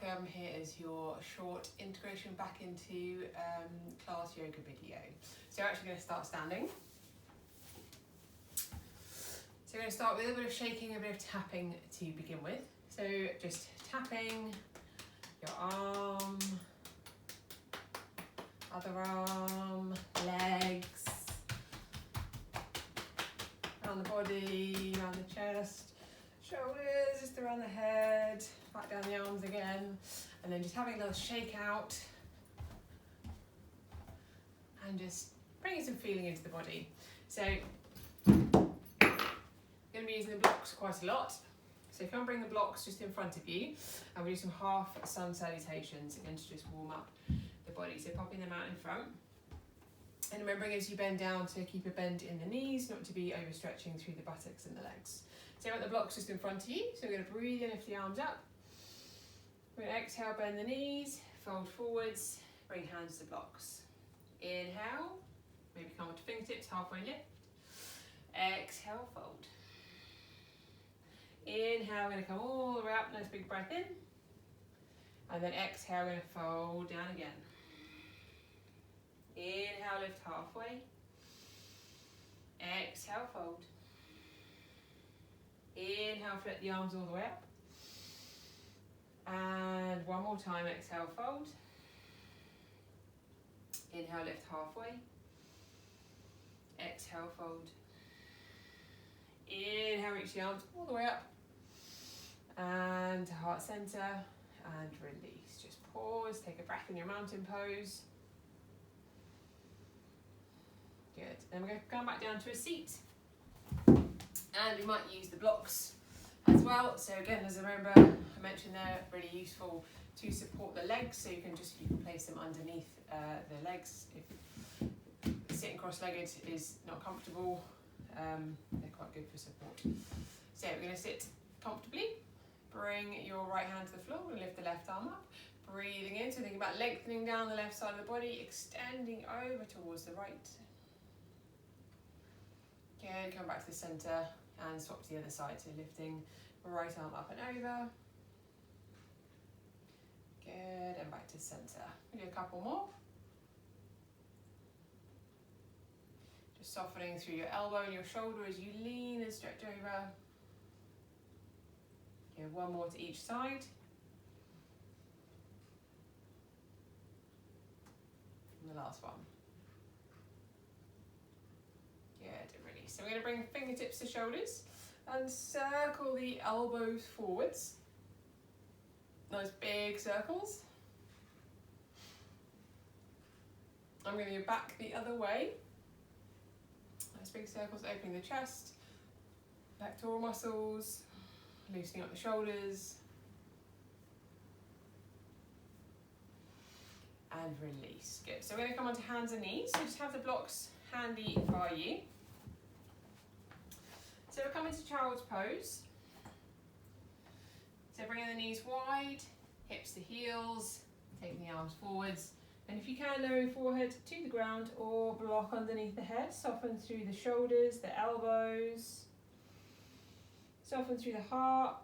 welcome. Here is your short integration back into class yoga video. So we're actually going to start standing. So we're going to start with a bit of shaking, a bit of tapping to begin with. So just tapping your arm, other arm, legs, around the body, around the chest, shoulders, just around the head, back down the arms again, and then just having a little shake out and just bringing some feeling into the body. So I'm going to be using the blocks quite a lot. So if you want to bring the blocks just in front of you, and we do some half sun salutations again to just warm up the body. So popping them out in front. And remembering as you bend down to keep a bend in the knees, not to be overstretching through the buttocks and the legs. So I want the blocks just in front of you. So we're going to breathe in, lift the arms up. We're going to exhale, bend the knees, fold forwards, bring hands to blocks. Inhale, maybe come to fingertips, halfway lift. Exhale, fold. Inhale, we're going to come all the way up, nice big breath in. And then exhale, we're going to fold down again. Inhale, lift halfway. Exhale, fold. Inhale, flip the arms all the way up. And one more time, exhale, fold. Inhale, lift halfway. Exhale, fold. Inhale, reach the arms all the way up. And to heart center, and release. Just pause, take a breath in your mountain pose. Good. Then we're going to come back down to a seat. And we might use the blocks as well. So again, as I remember, I mentioned they're really useful to support the legs. So you can place them underneath the legs. If sitting cross-legged is not comfortable, they're quite good for support. So we're going to sit comfortably. Bring your right hand to the floor and lift the left arm up. Breathing in, so think about lengthening down the left side of the body, extending over towards the right. Good, come back to the centre and swap to the other side. So lifting right arm up and over. Good, and back to centre. We'll do a couple more. Just softening through your elbow and your shoulder as you lean and stretch over. Good, one more to each side. And the last one. Good, and release. So we're going to bring fingertips to shoulders and circle the elbows forwards. Nice big circles. I'm going to go back the other way. Nice big circles, opening the chest, pectoral muscles, loosening up the shoulders. And release. Good. So we're going to come onto hands and knees. So just have the blocks handy by you. So we're coming to child's pose. So bringing the knees wide, hips to heels, taking the arms forwards. And if you can, lowering forehead to the ground or block underneath the head. Soften through the shoulders, the elbows. Soften through the heart.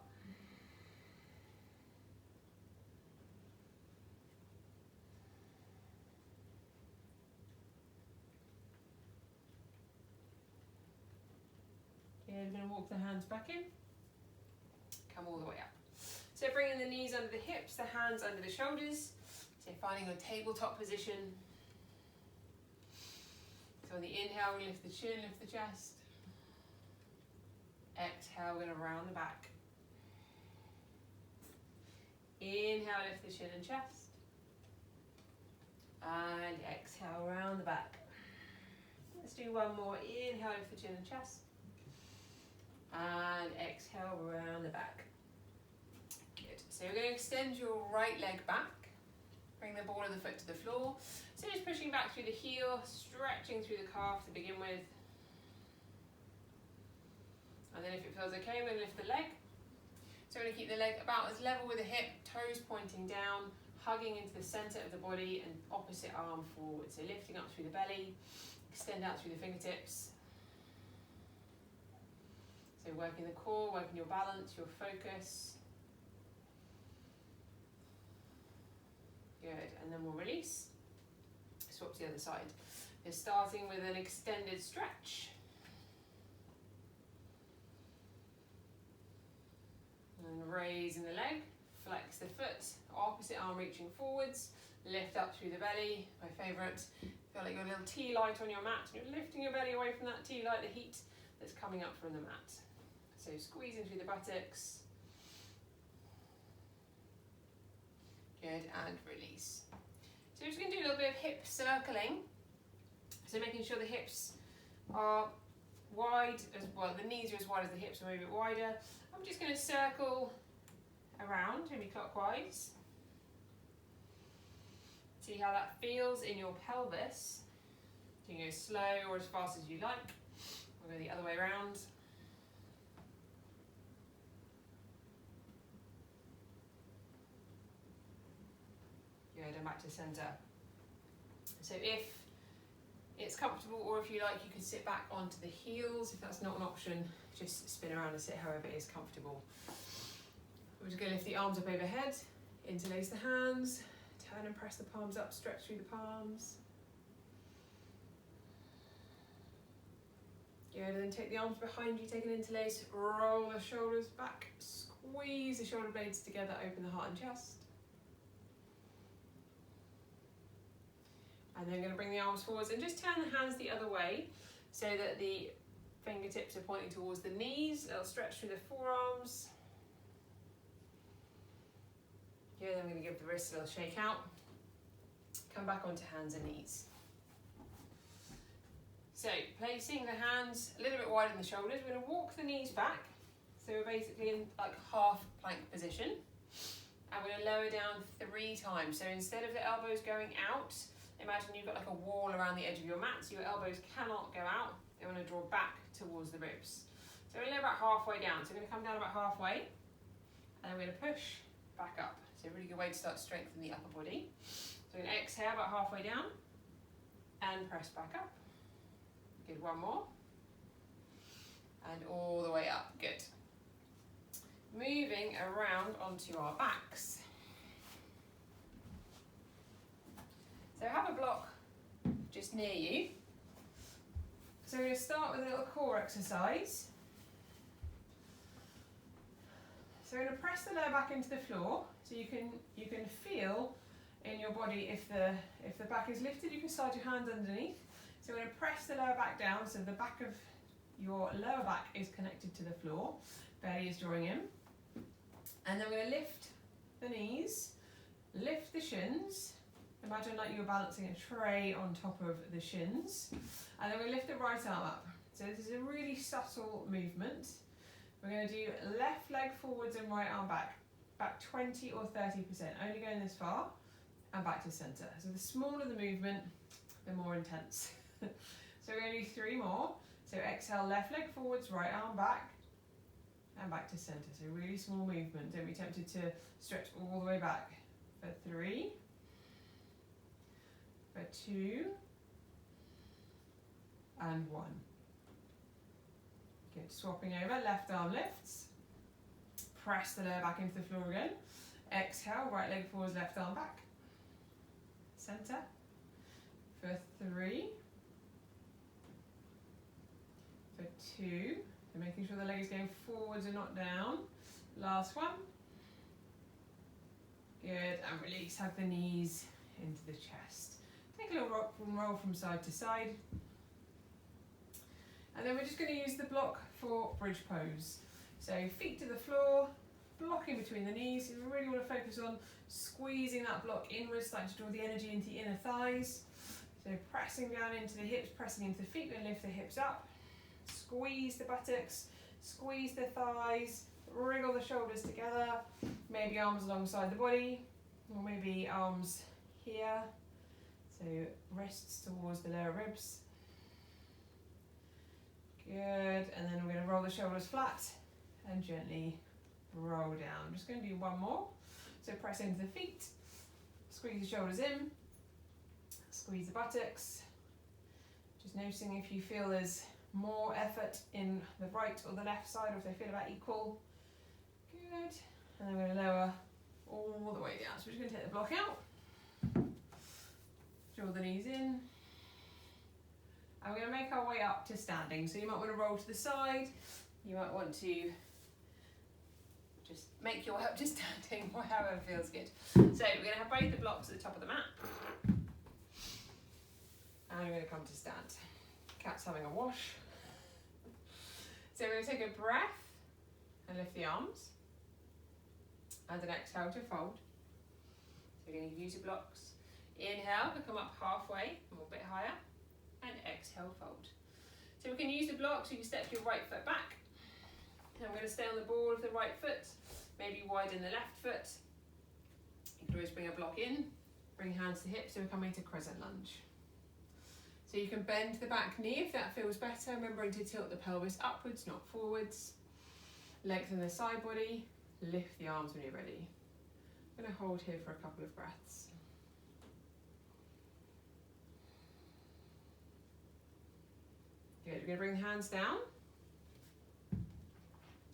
We're going to walk the hands back in, come all the way up. So bringing the knees under the hips, the hands under the shoulders. So finding a tabletop position. So on the inhale, we lift the chin, lift the chest. Exhale, we're going to round the back. Inhale, lift the chin and chest. And exhale, round the back. Let's do one more. Inhale, lift the chin and chest. And exhale, round the back. Good. So we're going to extend your right leg back. Bring the ball of the foot to the floor. So just pushing back through the heel, stretching through the calf to begin with. And then if it feels okay, we're going to lift the leg. So we're going to keep the leg about as level with the hip, toes pointing down, hugging into the centre of the body and opposite arm forward. So lifting up through the belly, extend out through the fingertips. So working the core, working your balance, your focus. Good, and then we'll release. Swap to the other side. You're starting with an extended stretch. And raising the leg, flex the foot, opposite arm reaching forwards, lift up through the belly. My favourite, feel like you've got a little tea light on your mat. You're lifting your belly away from that tea light, the heat that's coming up from the mat. So squeezing through the buttocks. Good, and release. So we're just going to do a little bit of hip circling. So making sure the hips are wide as well, the knees are as wide as the hips, or maybe a bit wider. I'm just going to circle around, maybe clockwise. See how that feels in your pelvis. You can go slow or as fast as you like. We'll go the other way around. Good, and back to centre. So if it's comfortable, or if you like, you can sit back onto the heels. If that's not an option, just spin around and sit however is comfortable. We're just going to lift the arms up overhead, interlace the hands, turn and press the palms up, stretch through the palms. Good, and then take the arms behind you, take an interlace, roll the shoulders back, squeeze the shoulder blades together, open the heart and chest. And then I'm going to bring the arms forwards and just turn the hands the other way so that the fingertips are pointing towards the knees. It'll stretch through the forearms. Good, then I'm going to give the wrists a little shake out. Come back onto hands and knees. So placing the hands a little bit wider than the shoulders, we're going to walk the knees back. So we're basically in like half plank position. And we're going to lower down 3 times. So instead of the elbows going out, imagine you've got like a wall around the edge of your mat, so your elbows cannot go out. They want to draw back towards the ribs. So we're only about halfway down. So we're going to come down about halfway, and then we're going to push back up. So a really good way to start to strengthen the upper body. So we're going to exhale about halfway down, and press back up. Good, one more. And all the way up, good. Moving around onto our backs. So have a block just near you. So we're going to start with a little core exercise. So we're going to press the lower back into the floor, so you can feel in your body if the back is lifted. You can slide your hands underneath. So we're going to press the lower back down, so the back of your lower back is connected to the floor, belly is drawing in, and then we're going to lift the knees, lift the shins. Imagine like you're balancing a tray on top of the shins. And then we lift the right arm up. So this is a really subtle movement. We're going to do left leg forwards and right arm back. Back 20 or 30%, only going this far, and back to centre. So the smaller the movement, the more intense. So we're going to do 3 more. So exhale, left leg forwards, right arm back, and back to centre. So really small movement. Don't be tempted to stretch all the way back. For 3. For 2 and 1. Good, swapping over, left arm lifts. Press the lower back into the floor again. Exhale, right leg forwards, left arm back. Centre. For 3. For 2. So making sure the leg is going forwards and not down. Last one. Good, and release, hug the knees into the chest. Take a little roll from side to side. And then we're just going to use the block for bridge pose. So feet to the floor, blocking between the knees. You really want to focus on squeezing that block inwards, starting to draw the energy into the inner thighs. So pressing down into the hips, pressing into the feet, we're going to lift the hips up. Squeeze the buttocks, squeeze the thighs, wriggle the shoulders together. Maybe arms alongside the body, or maybe arms here. So wrists towards the lower ribs. Good, and then we're going to roll the shoulders flat and gently roll down. Just going to do 1 more. So press into the feet, squeeze the shoulders in, squeeze the buttocks. Just noticing if you feel there's more effort in the right or the left side, or if they feel about equal. Good, and then we're going to lower all the way down. So we're just going to take the block out. Draw the knees in. And we're going to make our way up to standing. So you might want to roll to the side. You might want to just make your way up to standing, or however feels good. So we're going to have both the blocks at the top of the mat. And we're going to come to stand. Cat's having a wash. So we're going to take a breath and lift the arms. And an exhale to fold. So we're going to use your blocks. Inhale to come up halfway, a little bit higher. And exhale, fold. So we can use the blocks, you can step your right foot back. And I'm going to stay on the ball of the right foot, maybe widen the left foot. You can always bring a block in, bring hands to hips, so we're coming to crescent lunge. So you can bend the back knee if that feels better, remembering to tilt the pelvis upwards, not forwards. Lengthen the side body, lift the arms when you're ready. I'm going to hold here for a couple of breaths. Good, we're going to bring the hands down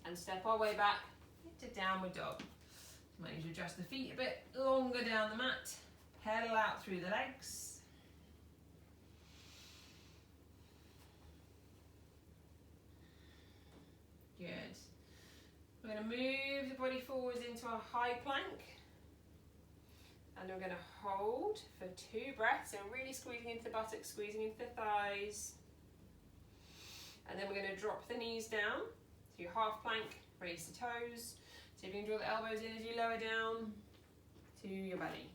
and step our way back into downward dog. You might need to adjust the feet a bit longer down the mat, pedal out through the legs. Good. We're going to move the body forwards into a high plank. And we're going to hold for 2 breaths. So really squeezing into the buttocks, squeezing into the thighs. And then we're going to drop the knees down. So your half plank, raise the toes. So you can draw the elbows in as you lower down to your belly.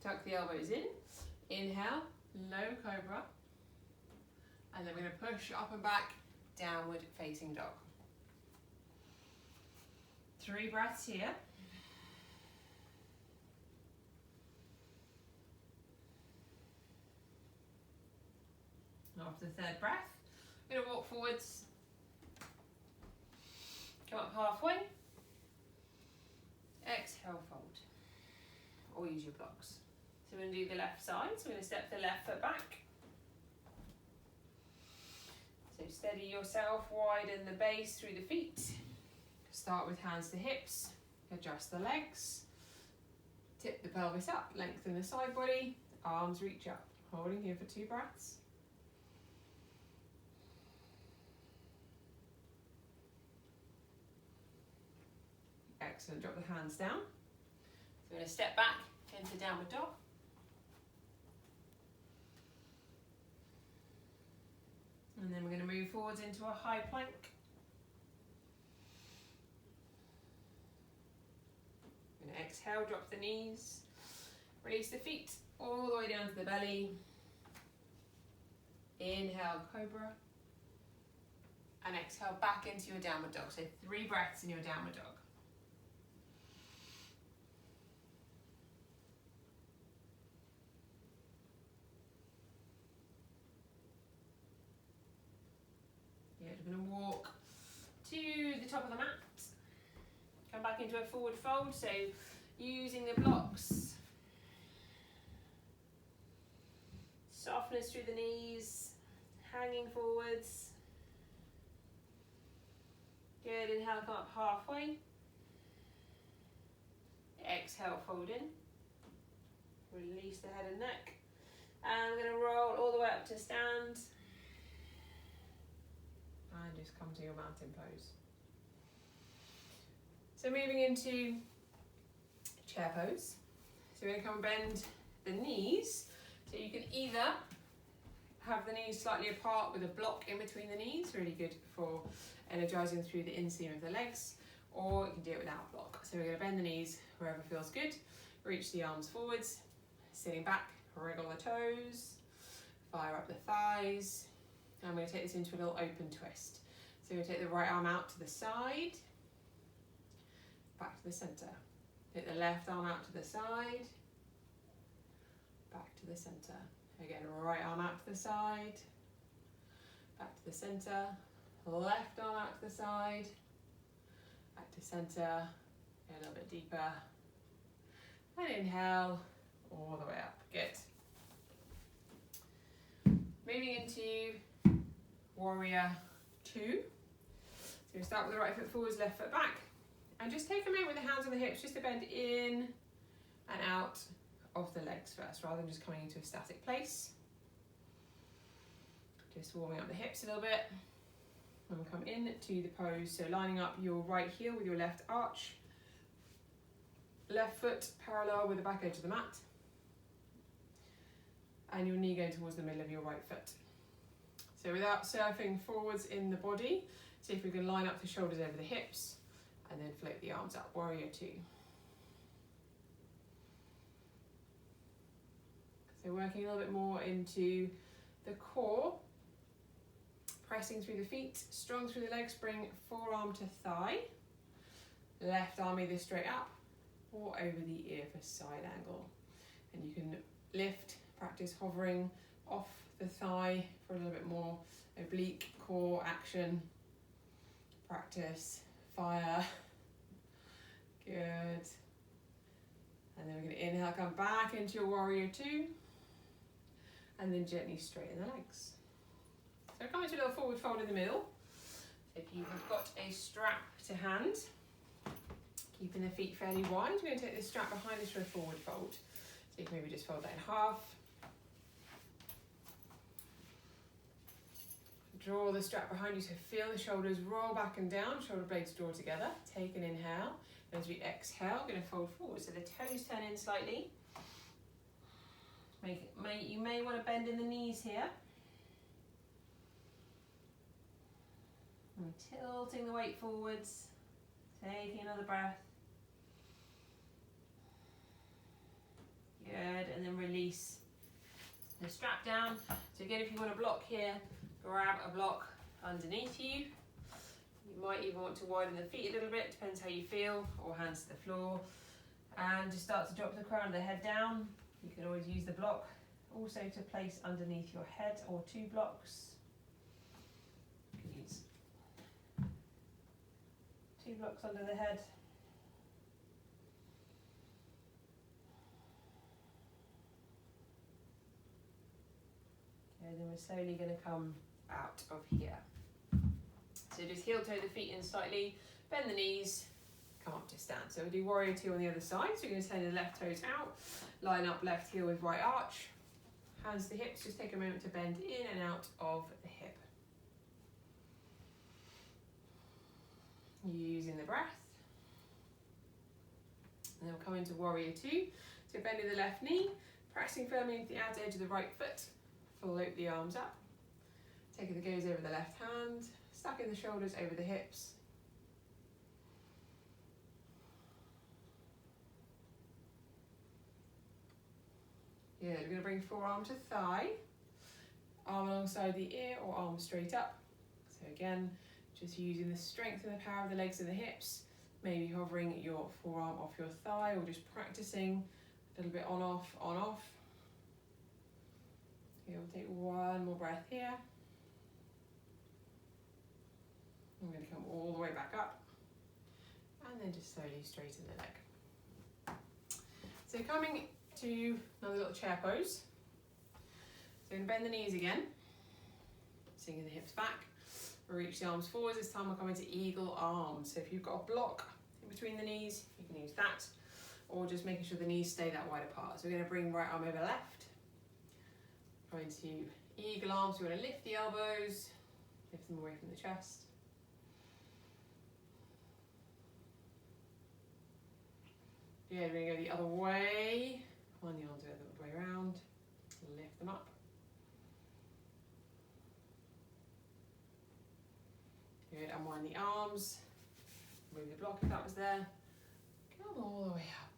Tuck the elbows in. Inhale, low cobra. And then we're going to push up and back, downward facing dog. 3 breaths here. After the 3rd breath, we're going to walk forwards, come up halfway, exhale, fold, or use your blocks. So we're going to do the left side, so we're going to step the left foot back. So steady yourself, widen the base through the feet. Start with hands to hips, adjust the legs, tip the pelvis up, lengthen the side body, arms reach up. Holding here for 2 breaths. Excellent, drop the hands down. So we're going to step back into downward dog. And then we're going to move forwards into a high plank. We're going to exhale, drop the knees, release the feet all the way down to the belly. Inhale, cobra. And exhale back into your downward dog. So 3 breaths in your downward dog. Good, we're going to walk to the top of the mat. Come back into a forward fold, so using the blocks. Softness through the knees, hanging forwards. Good, inhale, come up halfway. Exhale, fold in. Release the head and neck. And we're going to roll all the way up to stand. And just come to your mountain pose. So moving into chair pose. So we're going to come and bend the knees. So you can either have the knees slightly apart with a block in between the knees, really good for energizing through the inseam of the legs, or you can do it without a block. So we're going to bend the knees wherever feels good. Reach the arms forwards, sitting back, wriggle the toes, fire up the thighs. And I'm going to take this into a little open twist. So we're going to take the right arm out to the side, back to the center. Take the left arm out to the side, back to the center. Again, right arm out to the side, back to the center. Left arm out to the side, back to center. A little bit deeper. And inhale, all the way up. Good. Moving into warrior 2. So we start with the right foot forwards, left foot back. And just take a moment with the hands on the hips just to bend in and out of the legs first, rather than just coming into a static place. Just warming up the hips a little bit. And we'll come into the pose, so lining up your right heel with your left arch, left foot parallel with the back edge of the mat, and your knee going towards the middle of your right foot. So without surfing forwards in the body, see if we can line up the shoulders over the hips, and then float the arms up, warrior two. So working a little bit more into the core, pressing through the feet, strong through the legs, bring forearm to thigh, left arm either straight up or over the ear for side angle. And you can lift, practice hovering off the thigh for a little bit more oblique core action. Practice fire. Good. And then we're going to inhale, come back into your warrior two, and then gently straighten the legs. So come into a little forward fold in the middle. If you have got a strap to hand, keeping the feet fairly wide, we're going to take this strap behind us for a forward fold. So you can maybe just fold that in half. Draw the strap behind you, so feel the shoulders roll back and down, shoulder blades draw together. Take an inhale. As we exhale, we're going to fold forward, so the toes turn in slightly. You may want to bend in the knees here. And tilting the weight forwards, taking another breath. Good, and then release the strap down. So again, if you want to block here, grab a block underneath you. You might even want to widen the feet a little bit, depends how you feel, or hands to the floor. And just start to drop the crown of the head down. You can always use the block also to place underneath your head, or two blocks. You can use two blocks under the head. And then we're slowly going to come out of here. So just heel toe the feet in slightly, bend the knees, come up to stand. So we'll do warrior two on the other side. So you're going to send the left toes out, line up left heel with right arch, hands to hips, just take a moment to bend in and out of the hip. Using the breath. And then we'll come into warrior two. So bending the left knee, pressing firmly into the outer edge of the right foot, float the arms up. Taking the gaze over the left hand, stuck in the shoulders over the hips. Good, we're going to bring forearm to thigh, arm alongside the ear or arm straight up. So again, just using the strength and the power of the legs and the hips, maybe hovering your forearm off your thigh, or just practicing a little bit on off, on off. Okay, we'll take one more breath here. I'm going to come all the way back up, and then just slowly straighten the leg. So coming to another little chair pose. So I'm going to bend the knees again, sinking the hips back, reach the arms forwards. This time we'll come into eagle arms. So if you've got a block in between the knees, you can use that, or just making sure the knees stay that wide apart. So we're going to bring right arm over left, going to eagle arms. We're going to lift the elbows, lift them away from the chest. Yeah, we're going to go the other way. On the arms the other way around. Lift them up. Good, unwind the arms. Move the block if that was there. Come all the way up.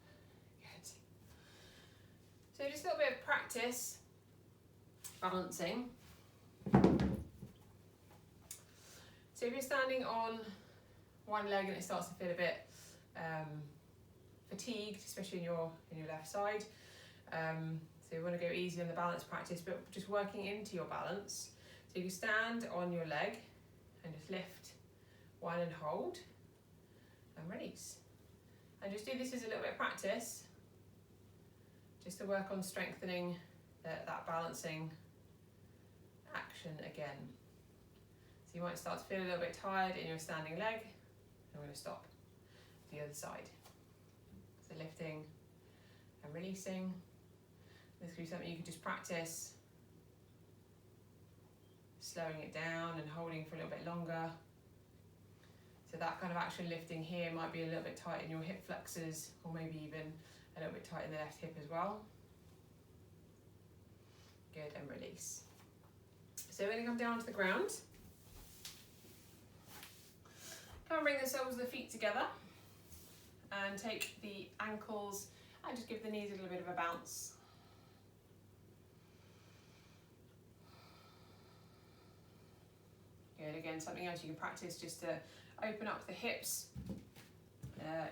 Good. So just a little bit of practice balancing. So if you're standing on one leg and it starts to feel a bit fatigued, especially in your left side. So you want to go easy on the balance practice, but just working into your balance. So you can stand on your leg and just lift one and hold and release. And just do this as a little bit of practice, just to work on strengthening that balancing action again. So you might start to feel a little bit tired in your standing leg. I'm going to stop the other side. So lifting and releasing, This could be something you could just practice, slowing it down and holding for a little bit longer. So that kind of action lifting here might be a little bit tight in your hip flexors, or maybe even a little bit tight in the left hip as well. Good, and release. So we're going to come down to the ground. Come and bring the soles of the feet together and take the ankles and just give the knees a little bit of a bounce. Good, again, something else you can practice just to open up the hips,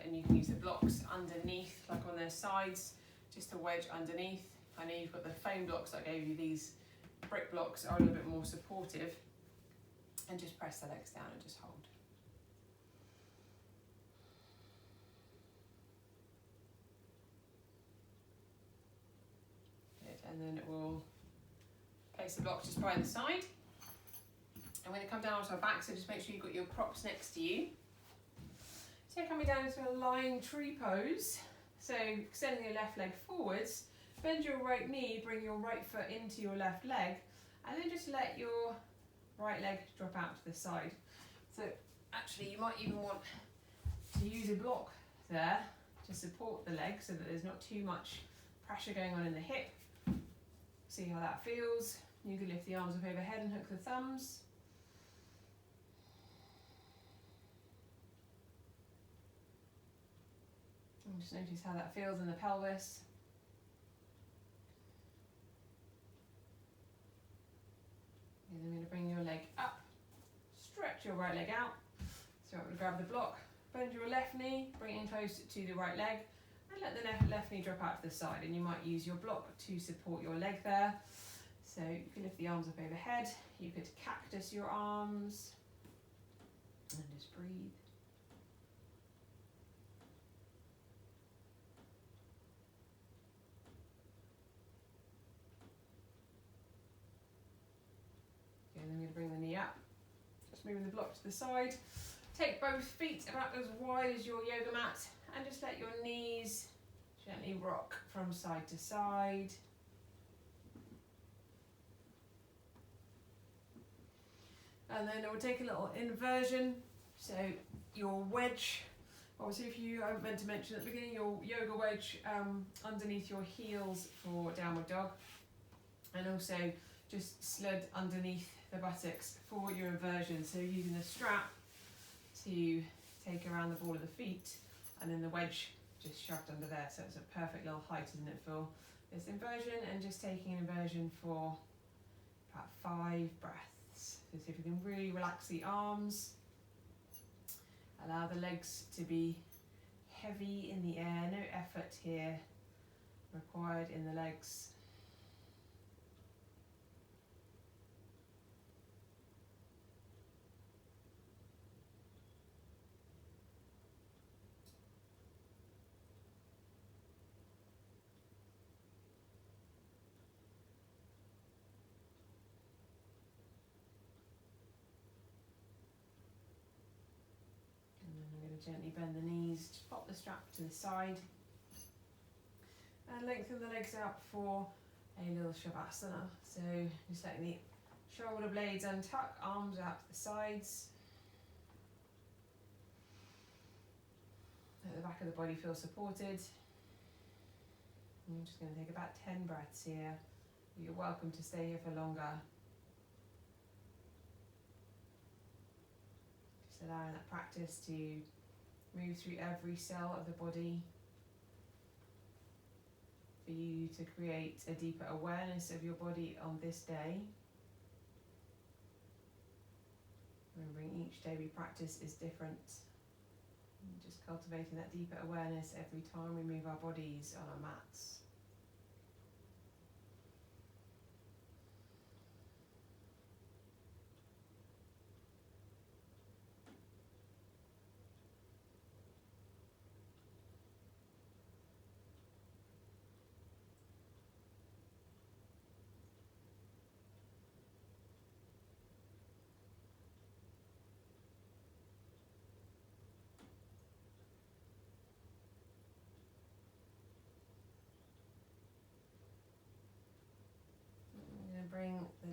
and you can use the blocks underneath, like on their sides, just to wedge underneath. I know you've got the foam blocks that I gave you, these brick blocks are a little bit more supportive, and just press the legs down and just hold. Good, and then it will place the blocks just by the side. I'm going to come down onto our back, so just make sure you've got your props next to you. So coming down into a lying tree pose. So extending your left leg forwards, bend your right knee, bring your right foot into your left leg, and then just let your right leg drop out to the side. So actually you might even want to use a block there to support the leg so that there's not too much pressure going on in the hip. See how that feels. You can lift the arms up overhead and hook the thumbs. And just notice how that feels in the pelvis. And then I'm going to bring your leg up, stretch your right leg out. So I'm going to grab the block, bend your left knee, bring it in close to the right leg, and let the left knee drop out to the side. And you might use your block to support your leg there. So you can lift the arms up overhead. You could cactus your arms and just breathe. And then I'm going to bring the knee up, just moving the block to the side. Take both feet about as wide as your yoga mat and just let your knees gently rock from side to side. And then we'll take a little inversion. So your wedge, obviously if you, I meant to mention at the beginning, your yoga wedge underneath your heels for downward dog. And also just slid underneath the buttocks for your inversion. So using the strap to take around the ball of the feet, and then the wedge just shoved under there. So it's a perfect little height, isn't it, for this inversion? And just taking an inversion for about 5 breaths. So see if you can really relax the arms. Allow the legs to be heavy in the air, no effort here required in the legs. Gently bend the knees, just pop the strap to the side and lengthen the legs out for a little shavasana. So just letting the shoulder blades untuck, arms out to the sides. Let the back of the body feel supported. And I'm just going to take about 10 breaths here. You're welcome to stay here for longer. Just allowing that practice to move through every cell of the body, for you to create a deeper awareness of your body on this day. Remembering each day we practice is different. And just cultivating that deeper awareness every time we move our bodies on our mats.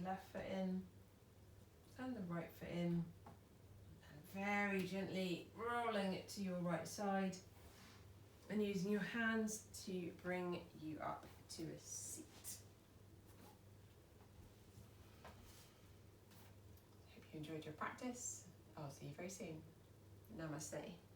left foot in and the right foot in, and very gently rolling it to your right side and using your hands to bring you up to a seat. Hope you enjoyed your practice. I'll see you very soon. Namaste.